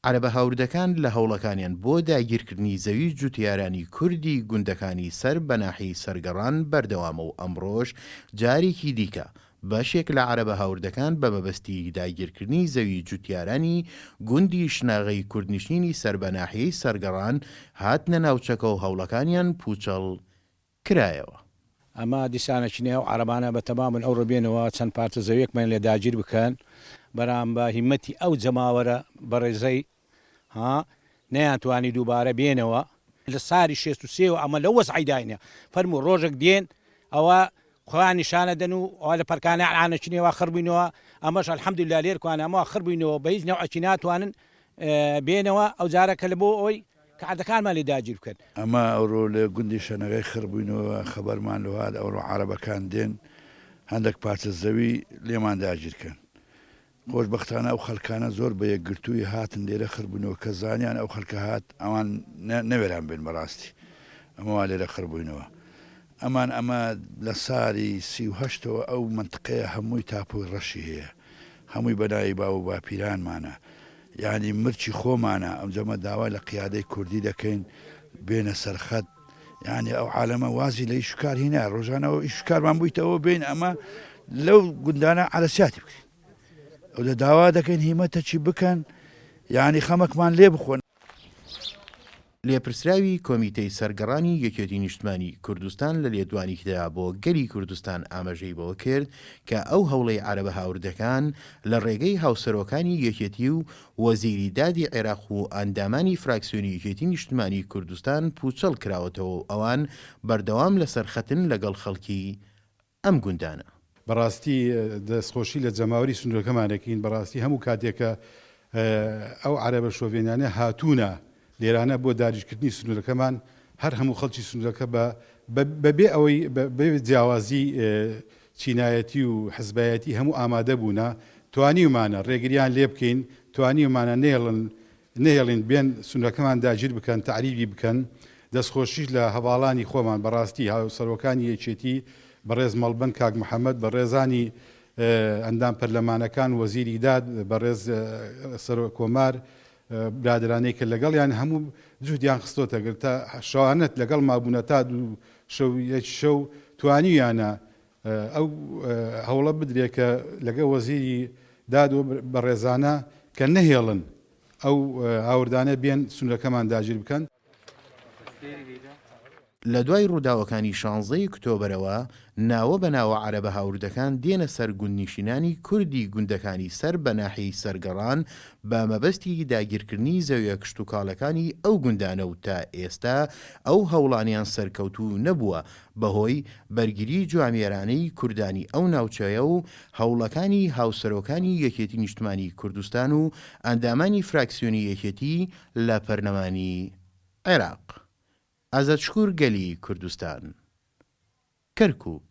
عەرەبە هاوردەکان لە هەوڵەکانیان بۆ داگیرکردنی زەوی جوتیارانی کوردی گوندەکانی سەر بەناحی سەرگەڕان بەردەوامە و ئەمڕۆژ جارێکی دیکە بەشێک لە عەرەبە هاوردەکان بە مەبەستی داگیرکردنی زەوی جوتیارانی گوندی شناغەی کوردنشینی سەر بەناحی سەرگەڕان هاتنە ناوچەکە و هەوڵەکانیان پوچەڵ کرایەوە. ئەمە دیسانەچینەیە و عەرەبانە بە تەمامن ئەو ڕۆبێنەوە چەند پارتە زەویەکمان لێ داگیر بکەن بەرام بە هیمەتی ئەو جەماوەرە بەڕێزەی نەیانتوانی دووبارە بێنەوە لە ساری 63 و ئەمە لە وەزعیداینە فەرموو ڕۆژێک دێن ئەوە خۆیان نیشانە دەن و ئەوە لە پەرکانە ئاانەچینەوە خڕبووینەوە ئەمەش ئەلحەمدوللا لێرکوانە ئەمە خڕبووینەوە بە هیچ نەوعەکی ناتوانن بێنەوە ئەو جارەکە لە بۆ ئەوەی کەعادەکانمان لێ داگیر بکەن. ئەمە ئەوڕۆ لە گوندی شەنەکەی خڕبووینەوە خەبەرمان لەوات ئەوڕۆ عەرەبەکان دێن هەندێک پارچە زەوی لێمان داگیرکەن. خۆشبەختانە ئەو خەڵکانە زۆر بە یەکگرتووی هاتن لێرە خڕبوونەوە کە زانیان ئەو خەڵکە هات ئەوان نەوێران بێن بەڕاستی ئەمەوا لێرە خڕبووینەوە. ئەمە لە ساری 38ەوە ئەو منتقەیە هەمووی تاپۆی ڕەشی هەیە هەمووی بەناوی باو و باپیرانمانە یعنی مرچی خۆمانە ئەم جەمە داوای لە قیادەی کوردی دەکەین بێنە سەرخەت یعنی ئەو عالەمە وازی لە ئیشکار هینا ڕۆژانەوە ئیشکارمان بوویتەوە بین ئەمە لەو گوندانە عەلەسیاتی بکەین ئەو لە داوا دەکەین هیمەتەچی بکەن یعنی خەمەکمان لێ بخۆن. لێپرسراوی کۆمیتەی سەرگەڕانی یەکێتی نیشتمانی کوردستان لە لێدوانیدا بۆ گەلی کوردستان ئاماژەی بەوە کرد کە ئەو هەوڵەی عەرەبە هاوردەکان لە ڕێگەی هاوسەرۆکانی یەکێتی و وەزیری دادی عێراق و ئەندامانی فراکسیۆنی یەکێتی نیشتمانی کوردستان پوچەڵ کراوەتەوە و ئەوان بەردەوام لەسەر خەتن لەگەڵ خەڵکی ئەم گوندانە. بەڕاستی دەستخۆشی لە جەماوەری سنوورەکەمانەکەین بەڕاستی هەموو کاتێکە ئەو عەرەبە شۆڤێنانە هاتوونە لێرانە بۆ داریشکردنی سنوورەکەمان هەر هەموو خەڵکی سنوورەکە بەبێ ئەوەی بە جیاوازی چینایەتی و حزبایەتی هەموو ئامادە بوونە توانیمانە ڕێگریان لێ بکەین توانیمانە نێڵین بێن سنوورەکەمان داگیر بکەن تعریبی بکەن دەستخۆشیش لە هەواڵانی خۆمان بەڕاستی هاوسەرۆکانی یەکێتی بەڕێز مەڵبەند کاک محەممەد بە ڕێزانی ئەندام پەرلەمانەکان وەزیری داد بەڕێز سەرۆ کۆمار برادرانەی کە لەگەڵیان هەموو جوودیان خستۆتە گرتە شەوانەت لەگەڵ مابوونە تا دوو شەو توانیانە ئەو هەوڵە بدرێت کە لەگە وەزیری داد و بەڕێزانە کە نەهێڵن ئەو هاوردانە بێن سنوورەکەمان داگیر بکەن. لە دوای ڕووداوەکانی 16 کتۆبەرەوە ناوە بە ناوە عەرەبە هاوردەکان دێنە سەر گوندنشینانی کوردی گوندەکانی سەر بە ناحیەی سەرگەڕان بە مەبەستی داگیرکردنی زەویە کشتوکاڵەکانی ئەو گوندانە و تا ئێستا ئەو هەوڵانیان سەرکەوتوو نەبووە بەهۆی بەرگری جوامێرانەی کوردانی ئەو ناوچەیە و هەوڵەکانی هاوسەرۆکانی یەکێتی نیشتمانی کوردستان و ئەندامانی فراکسیۆنی یەکێتی لە پەرلەمانی عێراق. ئازادشکوور گەلی کوردستان کەرکووک.